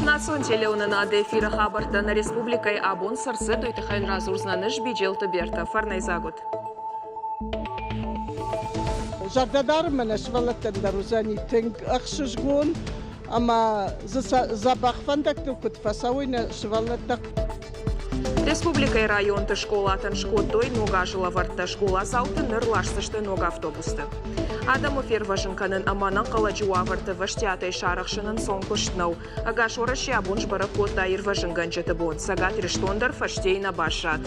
Насон телеунына дефира хабартана республикай абон сырсы тойтыхайн разурзнаныш бежелті берті. Фарнай загуд. Жардадар мен швалаттан рузани тинг ахшжгун, ама забахфандакту кутфасауина швалаттак. Республикай районты школатын шкоттой нога жылаварты школа сауты нырлашсышты нога автобусты. Адаму ферважынканын аманан қаладжуаварты ваштятай шарахшынын сон күштнау. Ага шораши абунж баракота ирважынган жеті бон. Сагат рештондар фаштей на башат.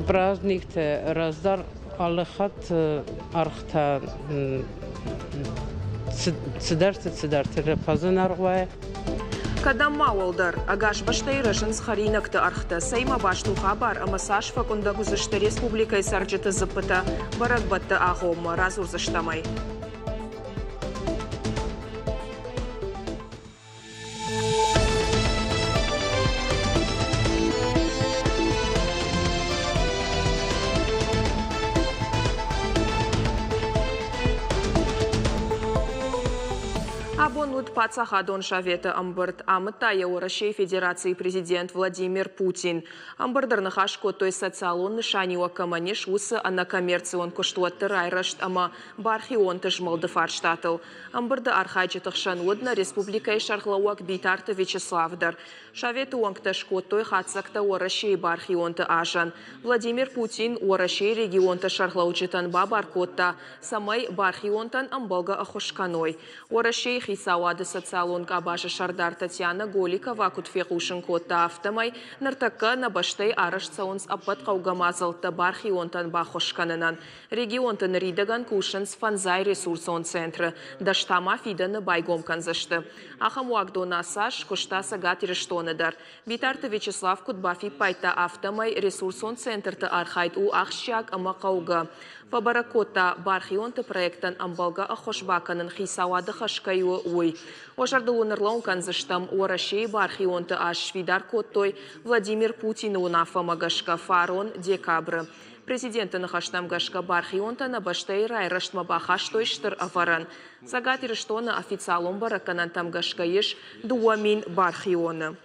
Праздникте раздар алыхат архта цыдарты репазын аргвай. Кадам мауалдар, агаш баштай рашын схаринакты архта, сайма башту хабар, амасаш факунда гузышты республикай сарджеты зыпыта, баракбатты ахомма, разурзыштамай. Абонут пацахадон шавета амбард амытая России Федерации президент Владимир Путин. Амбардар нахашко той социалон нышаниwa каманеш усы ана коммерцион коштуатты райрашт ама бархион тыжмалды фарштатыл. Амбарда архайчетых шанудна республикай шархлауак битарты Вячеславдар. Шавету уангташко той хацакта России бархионты ажан. Владимир Путин России регионты шархлаучетан бабаркотта самай бархионтан амбалга ахошканой. России Хисауады социалон кабаша Шардар Татьяна Голикова кутфеқушын котта автомай нартакка на баштай арашцаунс апат қаугамазылты бархионтан бахошканынан. Регионтан ридаган кушынс фанзай ресурсон центры. Даштама фиданы байгомкан зашты. Ахам уагдона саш кушта сагат ирештоныдар. Битарты Вячеслав Кутбафи пайта автомай ресурсон центрты архайт у ахшак ама қауга. Фабаракота бархионты проектан амбалга ахошбаканын Хисауады хашкаю ой. Ожарды онырлаун канзыштам России бархионты ашвидар коттой Владимир Путин унафа магашка фарон декабры. Президенты нахаштам гашка бархионта на баштай райраштма бахаштой штыр аваран. Загат ирештона официалом бараканан там гашка еш дуамин бархиона.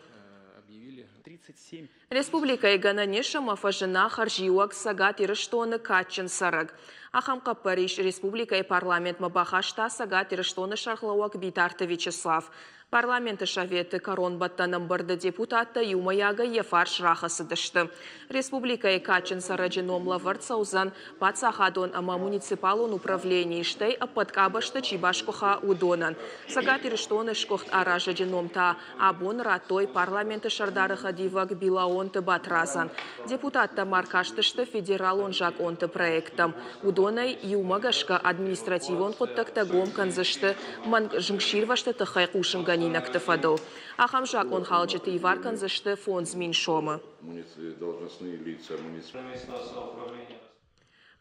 Республика Игананеша мафажина харжиуак сагат ирештоны качын сараг. Ахамка Париж Республика и парламент мабахашта сагат ирештоны шархлауак битарты Вячеслав. Парламенты шаветы корон баттаным барды депутатта юмаяга ефар шрахасы дышты. Республика и качын сараджином лавард саузан пацахадон ама муниципалон управлений штай апаткабашты чибашкуха удонан. Сагат ирештоны шкохт аражаджином та абон ратой парламенты шардары хадивак билаонты батразан. Депутатта маркаштышты федералон жаконты проектам. Удонай юмагашка административон хоттактагом канзышты манг жнгширвашты тахайкушын гани нактафадл. Ахам жакон халджеты иваркан зашты фонд зминшома.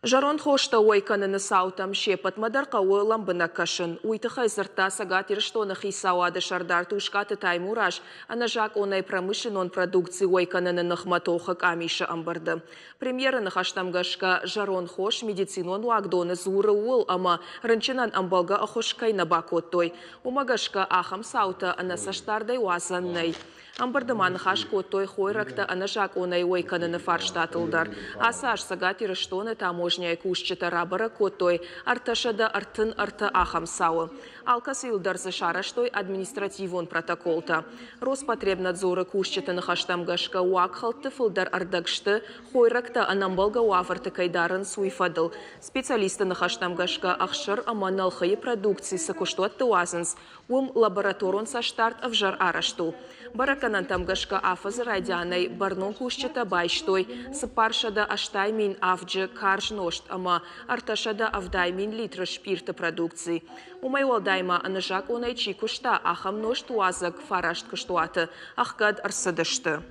Жарон хошта ойканыны саутам шепат мадарқауы ламбына кашын. Уйтыхай зырта сагат ирештоны Хисауады Шардар тушкаты таймураж, ана жак онай промышленон продукции ойканыны нахматоха камиша амбарды. Премьера нахаштамгашка Жарон хош медицинон уагдоны зуры уол, ама рынчынан амбалга ахошкай на бакоттой. Умагашка ахам саута ана саштардай уазаннай. Амбардыман хашко той хойракта анажак онай ойканыны фарштатылдар. Асаш сагат ирештоны таможняй кушчета рабара котой арташада артын арта ахам сауы. Алкасы илдарзы шараштой административон протоколта. Роспотребнадзоры кушчета нахаштамгашка уакхалты фылдар ардагшты хойракта анамбалга уаварты кайдарын суйфадыл. Специалисты нахаштамгашка ахшыр аманалхай продукции сакуштуатты уазынс. Лабораторон саштарт авжар арашту. Бараканан тамгашка афазы радианай барнон кушчета байштой, сапаршада аштаймин авджи каржношт, ама арташада авдаймин литра шпирта продукции. Умайвалдайма анажак онайчи кушта ахам ношт уазак фарашт куштуаты, ахкад арсадашты.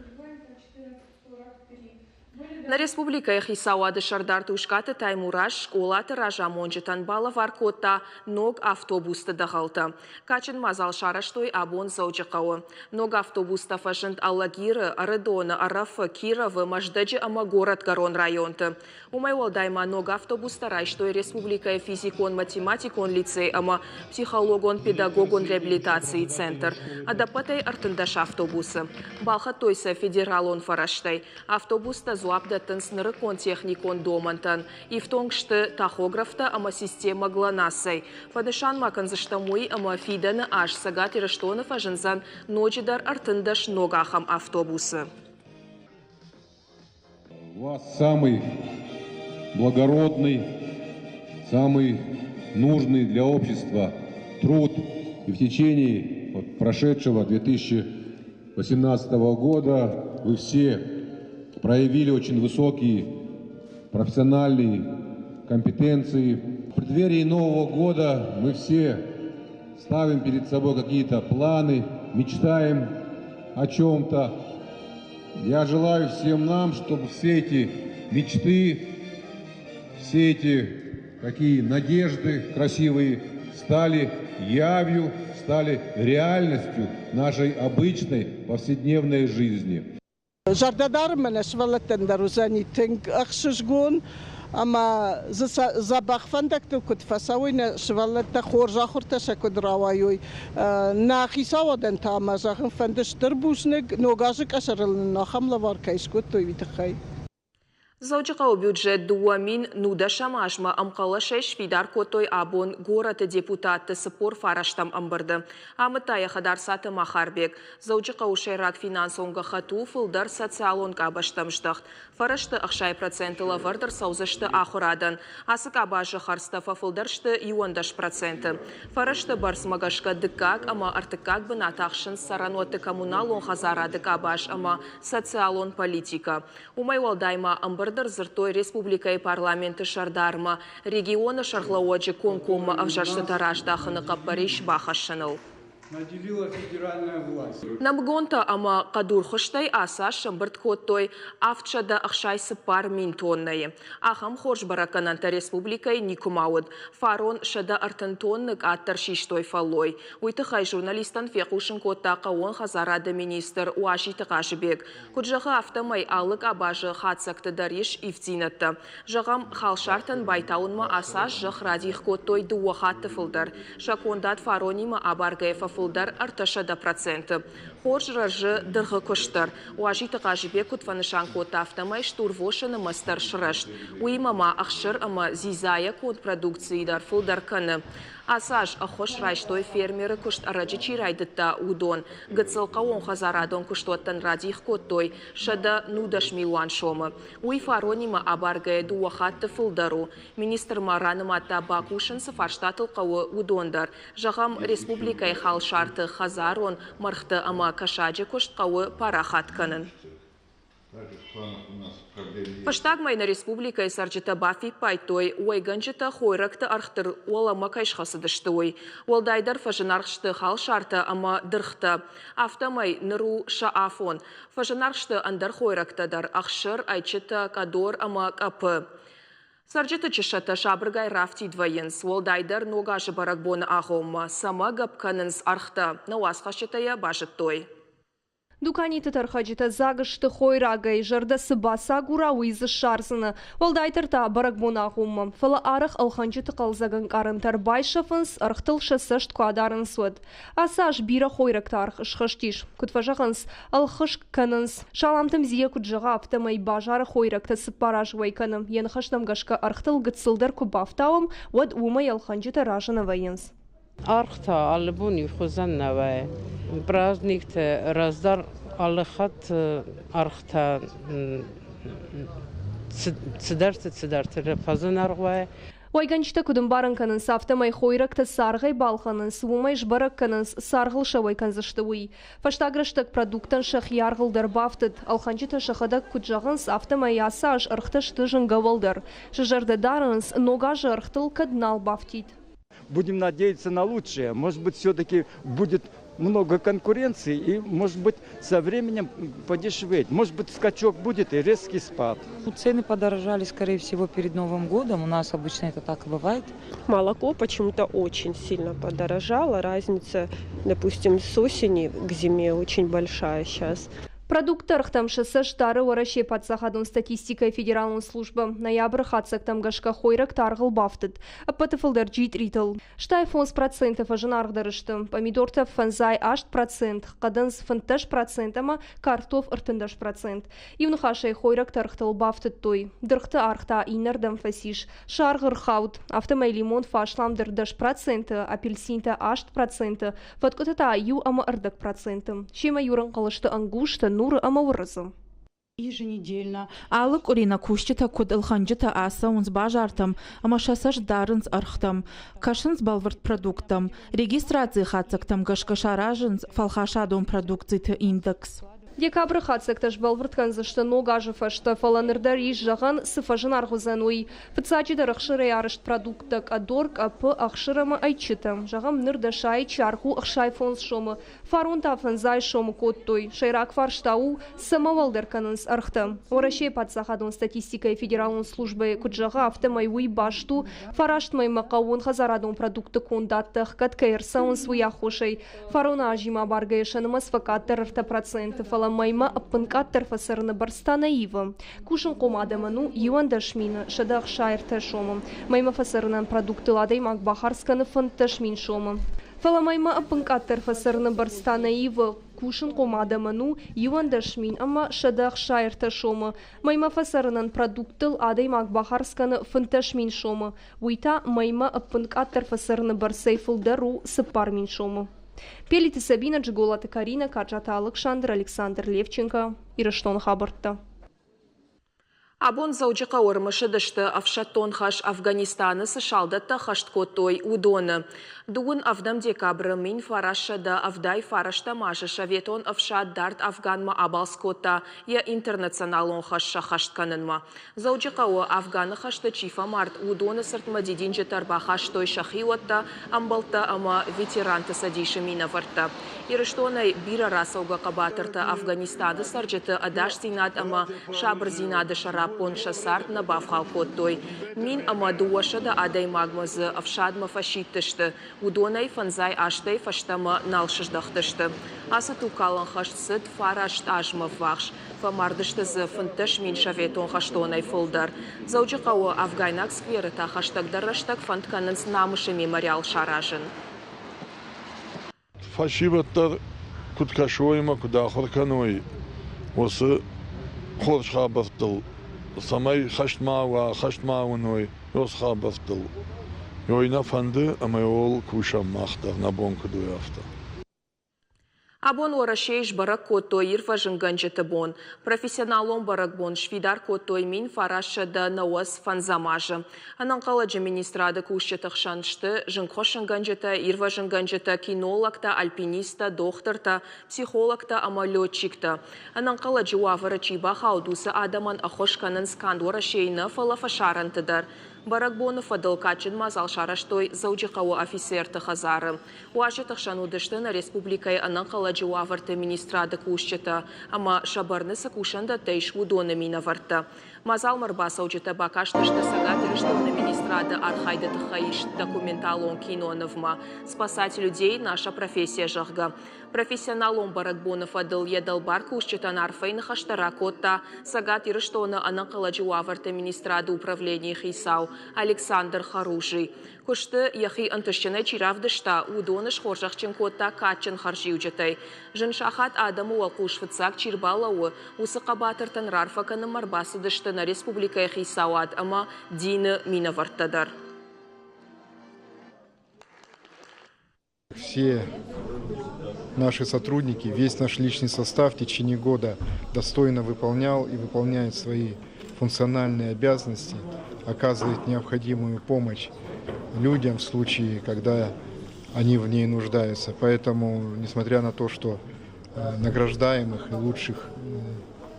На республика Хисауады Шардар Тушкаты Таймураш школа тиража монжитан бала варкота ног автобуста дағалты. Качын мазал шараштой абон заучықауы. Ног автобуста фашынт Аллагиры, Аредона, Арафы, Кировы, Маждаджи ама город Гарон районты. Умай олдайма ног автобуста райштой республика физикон, математикон лицей ама психологон, педагогон реабилитации центр. Адапатай артындаш автобусы. Балха тойса федералон фараштай. Автобуста зуап тынсынырыкон техникон домантан. Ифтонгшты тахографта ама система гланасай. Падышан маканзыштамуи ама фиданы аш сагат ирыштонов ажынзан ночидар артындаш ногахам автобусы. У вас самый благородный, самый нужный для общества труд. И в течение прошедшего 2018 года вы все проявили очень высокие профессиональные компетенции. В преддверии Нового года мы все ставим перед собой какие-то планы, мечтаем о чем-то. Я желаю всем нам, чтобы все эти мечты, все эти такие надежды красивые стали явью, стали реальностью нашей обычной повседневной жизни. Жардадар мене швалатен дарузани тинг ахшишгун, ама забахфандакту кут фасауина швалата хоржа хурташа кудраваюй. На хисаваден тама захын фандаш дырбушник ногажик ашарылын нахамла варкайш кутуй витахай. Заучықау бюджет дуамин нудашам ажма амқалашеш фидар котой абон город депутаты спор фараштам амбырды. Амытая хадар саты махарбек. Заучықау шайрак финансонға хату фылдар социалон кабаштамштық. Фарашты ақшай процентылы вардар саузышты ахурадан. Асык абажы харстафа фылдаршты юандаш проценты. Фарашты барсмагашка дыкак, ама артыкак бін атақшын сараноты коммуналон хазарадык абаш, ама социалон политика. Умай валдайма амбырды Зыртой республика и парламенты шардарма региона шарлауаджи конкома авжашты тараждахыны каппариш бахашыныл. Наделила федеральная власть. Намгонта ама кадур хоштай аса шамбырт коттой авчада ахшайсы пар минтонные. Ахам хорж баракананта республикой никумауд. Фарон шада артантоннык аттар шиштой фалой. Уйтыхай журналистан фекушын котта кауын хазарады министр Уашиты Қашыбек. Куджаха автомай алык абажы хатсакты дариш ифтинатты. Жағам халшартын байтауынма аса жық радих коттой дуахатты фылдар. Шакондат фаронима абаргаефа фулдар арташада проценты. Хорж ражы дырғы көштір. Уажиты Қажыбек күтфанышан кота автомай штурвошыны мастар шырашт. Уимама ақшыр ама зизая код продукциядар фулдар каны. Асаж ахош райштой фермеры күшт арачы чирайдытта удон. Гыцылқа он хазарадон күштоттан радих коттой. Шада нудаш милуан шомы. Уй фаронима абаргая дуахатты фулдару. Министр мараным атта бакушын сыфарштатылқауы удондар. Жағам республикай хал шарты хазарон мархты ама кашаджи күштқауы парахат кынын. Паштагмай на республика и сарджита бафи пайтой, уайганджита хойракта архтыр уалама кайшхасыдыштой. Уалдайдар фажинархшты хал шарта ама дырхта. Автомай ныру шаафон. Фажинархшты андар хойрактадар ахшыр айчита кадор ама капы. Сарджита чешата шабргай рафти двоенс. Уалдайдар ногажы баракбона ахома. Сама гапканынс архта. Науасхашитая бажыттой. Дуканиты тархаджита загышты хойрагай жарда сыбаса гура уйзы шарзыны. Валдайтырта баракбонағумым. Фала арық алханджиты қалзагын қарынтар байшафынс арқтыл шасышт куадарын суд. Асаш бира хойракта арх шхыштиш. Кутважағынс алхыш канынс. Шаламтым зие куджаға аптамай бажары хойракта сыппараж вайканым. Янхаштам гашка арқтыл гыцылдар кубафтауым, вад умай алханджита ражына вайынс. Архта албуни хузан навай. Праздник-то раздар аллахат архта цыдарты фазан аргвай. Вайганчта кудымбарын канынс автомай хойракта саргай балханынс, умай жбарак канынс саргыл шавай канзыштыуи. Фаштагрыштак продуктан шах яргылдар бафтыд, алханчита шахадак куджағынс автомай асаж архташ тыжын гавалдар. Шажарда дарынс ногажы архтыл каднал бафтит. Будем надеяться на лучшее. Может быть, все-таки будет много конкуренции и, может быть, со временем подешеветь. Может быть, скачок будет и резкий спад. Цены подорожали, скорее всего, перед Новым годом. У нас обычно это так и бывает. Молоко почему-то очень сильно подорожало. Разница, допустим, с осени к зиме очень большая сейчас. Продуктар хтамшысы штары орашей подсахадун статистика федералун служба. Ноябрь хатсак тамгашка хойрак таргыл бафтыд. Апатыфылдар джит ритл. Штай фонс процентов ажынаргдарышты. Помидорта фанзай 8%, кадынс фанташ процент, ама картоф ыртындаш процент. Юнхашай хойрак таргтыл бафтыд той. Дырхты архта инердам фасиш. Шаргыр хаут. Автомай лимон фашламдыр даш проценты, апельсинта 8%. Ваткотата ю ама ырдак процентым. Шема юран калышты ангушта Еженедельно. Алык урина кущита куд илханджита аса унс бажартам, амашасаш дарынс архтам, кашынс балвард продуктам, регистрации хацактам гашкашаражынс фалхашадон продукцийты индекс. Декабрь хатсекташ балвырткан зашты ногажы фашта фаланырдар еш жаған сыфажын арғызануй. Фыцачида рақшыры ярышт продуктак адорг апы ақшырымы айчытам. Жағам нырда шай чарху ақшай фонс шомы. Фарунта фанзай шомы коттой. Шайрак фарштау самавалдырканынс архтам. Орашей подсахадон статистикой федералун службы куджаға автомайуй башту. Фараштмай мақауын хазарадон продукты кондаттық каткайырсауын суяхошай. Фаруна ажима баргайшанымыз факаттыр арта проценты майма аппынкаттар фасарыны барстана ива. Кушын комадаману юан дашмина, шадах шайрта шомам. Майма фасарынан продукты ладай макбахарсканы фанташмин шомам. Фаламайма аппынкаттар фасарыны барстана ива. Кушын комадаману юан дашмин, ама шадах шайрта шома. Майма фасарынан продукты ладай макбахарсканы фанташмин шома. Уйта майма аппынкаттар фасарыны барсайфылдару сыпармин шома. Пелиты Сабина, Джиголата Карина, Карджата Александр, Александр Левченко, Ираштон Хабартта. Абон заучықа ормышы дышты Афшаттон хаш Афганистаны сышалдатта хашткотой удоны. Дугун авдам декабры мин фарашада авдай фарашта маша шаветон Афшат дарт Афганма абалскота я интернационалон хашша хаштканынма. Заучықа о Афганы хашты чифа март удоны сыртма дединче тарба хаштой шахиотта амбалта ама ветеранты садиши минаварта. Ираштонай бира расауга кабатырта Афганистады сарджеты адаш зинат ама шабр зинады шарап пон шасарт на бавхал коттой. Мин ама дуашада адай магмазы Афшадма фашиттышты. Удонай фанзай аштай фаштама налшыждахтышты. Асату калан хаштсыд фарашт ажма вахш. Фамардышты зы фынтыш мин шаветон хаштонай фылдар. Заучықауы Афгайнак скверыта хаштагдарраштак фантканынс намышы мемориал шаражын. Фашиваттар куткашойма куда хорканой. Осы хорш хабартыл. Самай хаштмауной йос хабартыл. Йойна фанды амайол кушам махтар на бонку дуяфта. Абон орашейш барак котой ирфажын ганджеты бон. Профессионалон барак бон швидар котой мин фарашада науас фанзамажы. Ананқаладжы министрады кушчетық шаншты, жынқошын ганджеты, ирфажын ганджеты кинологта, альпиниста, докторта, психологта, ама летчикта. Ананқаладжы уавары чиба хаудусы адаман ахошканын сканд орашейны фалафашарантыдар. Баракбонов адалкачин мазал шараштой заучықауы офицерты хазары. Уашетық шанудышты на республикай ананқаладжы уаварты министрады кушчета, ама шабарны сакушанда тейш удоны минаварты. Мазал марбаса учета бакаштышты сагатырыштоны министрады архайды тахаиш документалон киноновма. Спасать людей наша профессия жахга. Профессионалон Баракбонов адыл едал барку ушчетан арфейн хаштара котта сагатырыштоны ананқаладжы уаварты министрады управления хисау Александр Харужий. Кушты яхи антышчыны чиравдышта удоныш хоржахчын котта качын харжиуджетай. Жыншахат адаму уалқушфыцак чирбалауы усы қабатыртын рарфаканы марбасы дышты на республика хисауад, ама дины минаварттадар. Все наши сотрудники, весь наш личный состав в течение года достойно выполнял и выполняет свои функциональные обязанности, оказывает необходимую помощь людям в случае, когда они в ней нуждаются. Поэтому, несмотря на то, что награждаемых и лучших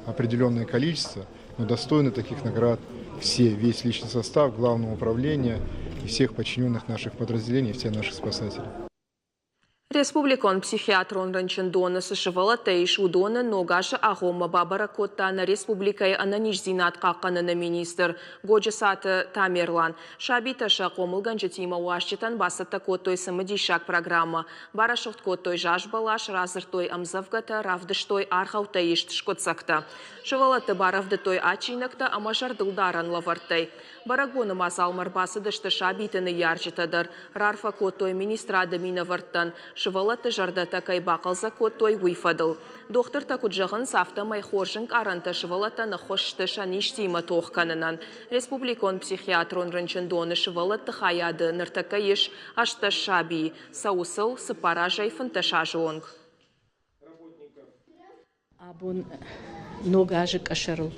определенное количество, но достойны таких наград все, весь личный состав Главного управления и всех подчиненных наших подразделений, все наши спасатели. Республикон психиатрон ранчендона сышывала тейш удона ногажа агома бабара коттана республикай ананиш зинат каканына министр Годжисаты Тамерлан. Шабита шакомылган жетима уашчитан басата коттой самодишак программа. Барашохт коттой жажбалаш разыртой амзавгата равдыштой архаутаишт шкотсакта. Шывалаты баравдытой ачинакта амашардылдаран лавартай. Барагоны масалмар басыдышты шабитыны ярчитадар. Рарфа коттой министрада минаварттан. Шывалаты жардата кайбақалза коттой уйфадыл. Доктор такуджағын сафта майхоржын аранта шывалата нахошты шаништима тоққанынан. Республикон психиатрон ранчындоны шывалаты хаяды ныртака еш ашта шаби. Саусыл сыпара жайфын ташажуонг. Абун ногажик ашарыл.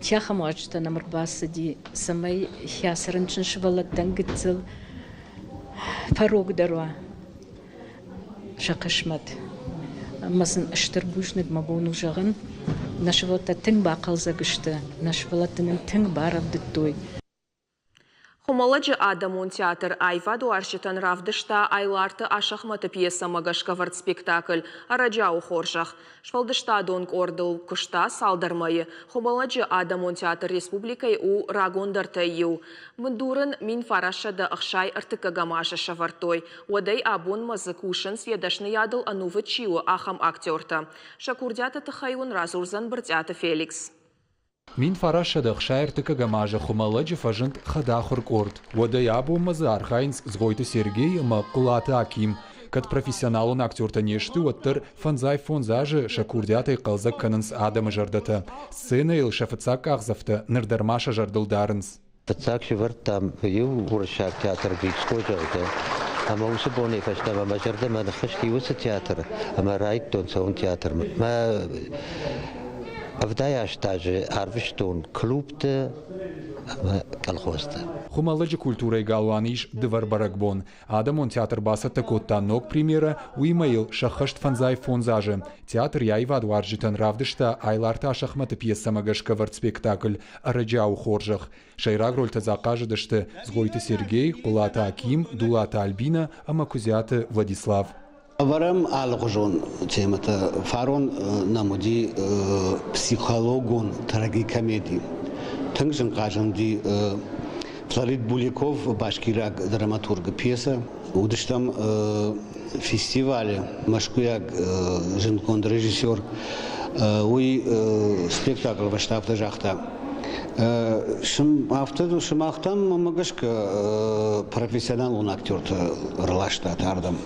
Тяха мачта номер басыди самай хясарынчын шывалаттан гыцыл. Порог даруа. Шақышмат. Масын ыштырбушныг мабону жағын. Нашывалатта тың бақалза гышты. Нашывалаттының тың баравды той. Хумаладжы Адамон театр Айваду аршитан равдышта айларты ашахматы пьеса магашкавард спектакль Араджау хоржах. Швалдышта донг ордыл кышта салдармайы. Хумаладжы Адамон театр республикай у рагондарта ю. Мындурын мин фарашада ахшай артыка гамаша шавартой. Уадай абон мазыкушын сведашны ядыл анувы чиу ахам актерта. Шакурдята тахайун разурзан быртята Феликс. Мин фарашадах шаертыка гамажа хумаладжи фажынт хадахурк орд. Вода ябу мазар хайнс сгойты Сергей Макулата Аким. Кат профессионалун актерта нешты оттыр фанзай фонзажы шакурдятай қалзак канынс Адама жардата. Сцена ил шафыцак ахзавта нырдармаша жардылдарынс. Фыцак шывырт там ю уршак театр гречко жарды. Ама усы боны фаштам, ама жарды маны хышти усы театр. Ама райт тонса он театр. Авдаяш даже арвиштон клубты колхозты. Хумаладжи культурой галуаниш дывар баракбон. Адамон театр басата коттанок премьера уимаил шахашт фанзай фонзажи. Театр яйваду аржитан равдышта айларта шахматы пьеса магашкавард спектакль Араджау хоржах. Шайраг рольта закажедышты сгойты Сергей, Кулата Аким, Дулата Альбина, Амакузяты Владислав. Варам алгожон темата фарон намуди психологон трагикомедии. Тыңжын кажанди Флорид Буликов башкирак драматург пьеса. Удыштам фестивале Машкуяк жинкон режиссер. Уй спектакль ваштафта жахта. Шым автоду шымахтам магашка профессионал он актерта рылашта тардам.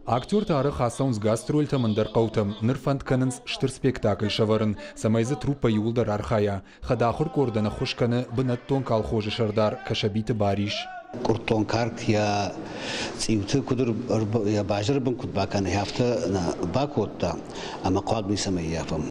Актер тары хасаунс гастрольта мындар қаутым, нырфанд канынс штыр спектакль шаварын, самайзы труппа юлдар архая, хадахур кордана хушканы бынаттон колхозы шардар, кашабиты бариш. Куртон карк я цивты кудыр я бажыр бын кудбаканы хафта на бакотта, ама қадми самай яфам.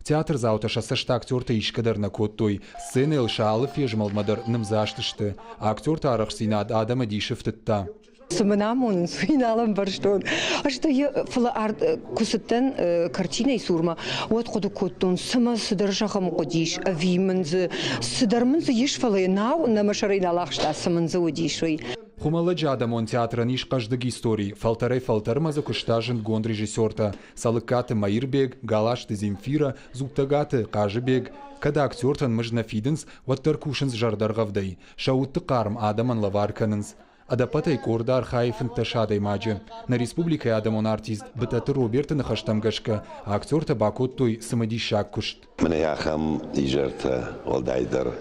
Театр зауташа сашта актерта ишкадар на коттой, сцены илшалы фежмалмадар нымзаштышты, актерта арахсинад Адама дишифтытта. Сымынамон, суиналам барштон. А что я флаард кусаттан картиной сурма. Вот ходу коттон сама сыдыржахам кодиш, авимензы, сыдармензы еш фалайнау на машарина лахшта саманзы одишой. Хумаладжи Адамон театран иш каждык истории. Фалтарай фалтармаза куштажен гон режиссерта. Салыкаты Маирбег, Галашты Земфира, Зуктагаты Кажыбег. Когда актертан мыжна фиденс, ваттар кушенс жардаргавдай. Шаутты карм Адаман лаварканынс. Адапатай кордар хайфын ташадай маджи. На республике Адамон артист бытаты Роберта нахаштамгашка, а актерта бакоттой самодишак кушт. Мне яхам и жерта олдайдар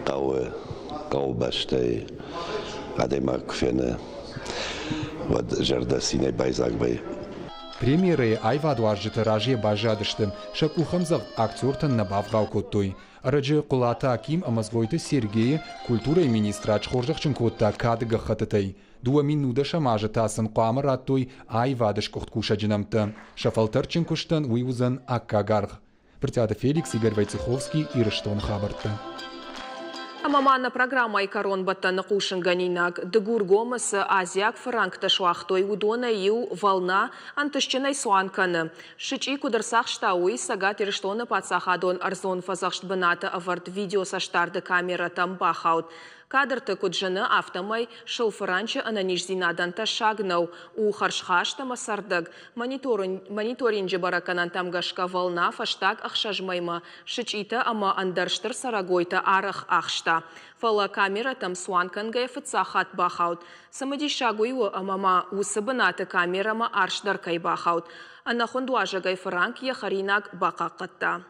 кау баштай адаймак фене вот жерда синей байзагбай. Премьеры айваду аржиты ражье бажадыштым, шакухамзав актертан набавгау коттой. Араджи Кулата Аким амазгойты Сергей культурой министра чхоржахчын котта кадыга хатытай. 2 минута шамажы тасын қуамыр аттой айвадыш кухткуша жинамты. Шафалтарчын куштан уйузан аккагарг. Притяда Феликс, Игорь Войцеховский и Рыштон Хабарты. Амамана программа Икарон баттаны кушынганинак дыгур гомысы азияк франкта шуахтой удона ил волна антышчынай суанканы. Шичи кудырсақ штауи сагат ирштоны пацахадон арзон фазахшт быната авард видео саштарды камера там бахаут. Кадрты куджаны автомай шылфыранчы ананиш зинадан ташагнау. У харшхашта масардык. Мониторинджи бараканан тамгашка волна фаштаг ахшажмайма. Шичита ама андарштыр сарагойта арах ахшта. Фала камера там суанканга фыцахат бахаут. Самадишагуйу амама усыбынаты камерама аршдаркай бахаут. Анахундуажагай франк яхаринак бақақытта.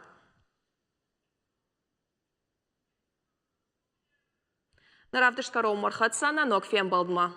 Наравдышкарау мархатсана нокфен балдма.